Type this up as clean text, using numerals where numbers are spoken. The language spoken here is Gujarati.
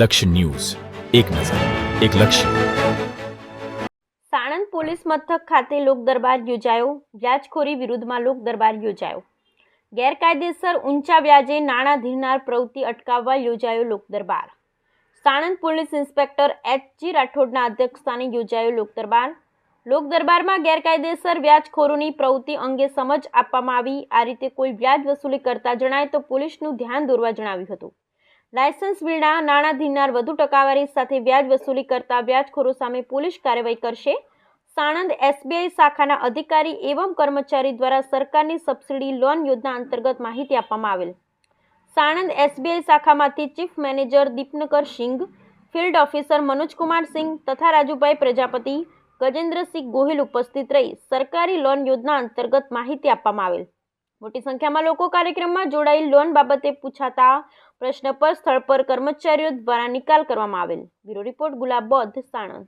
લક્ષ્ય ન્યૂઝ, એક નજર, એક લક્ષ્ય. સાણંદ પોલીસ મથક ખાતે લોક દરબાર યોજાયો. વ્યાજખોરી વિરુદ્ધમાં લોક દરબાર યોજાયો. ગેરકાયદેસર ઊંચા વ્યાજે નાણાં ધીરનાર પ્રવૃત્તિ અટકાવવા યોજાયો લોક દરબાર. Sanand police inspector H G. રાઠોડના અધ્યક્ષસ્થાને યોજાયો લોક દરબાર. લોક દરબારમાં ગેરકાયદેસર વ્યાજખોરોની પ્રવૃત્તિ અંગે સમજ આપવામાં આવી. આ રીતે કોઈ વ્યાજ વસૂલી કરતા જણાય તો પોલીસનું ધ્યાન દોરવા જણાવ્યું હતું. લાયસન્સ વિના નાણાં ધીરનાર વધુ ટકાવારી સાથે વ્યાજ વસૂલી કરતા વ્યાજખોરો સામે પોલીસ કાર્યવાહી કરશે. સાણંદ એસબીઆઈ શાખાના અધિકારી એવં કર્મચારી દ્વારા સરકારની સબસિડી લોન યોજના અંતર્ગત માહિતી આપવામાં આવેલ. સાણંદ એસબીઆઈ શાખામાંથી chief manager Dipankar Singh, field officer Manojkumar Singh તથા રાજુભાઈ પ્રજાપતિ, ગજેન્દ્રસિંહ ગોહિલ ઉપસ્થિત રહી સરકારી લોન યોજના અંતર્ગત માહિતી આપવામાં આવેલ. મોટી સંખ્યામાં લોકો કાર્યક્રમમાં જોડાઈ લોન બાબતે પૂછાતા પ્રશ્ન પર સ્થળ પર કર્મચારીઓ દ્વારા નિકાલ કરવામાં આવેલ. બ્યુરો રિપોર્ટ ગુલાબ બૌદ્ધ, સાણંદ.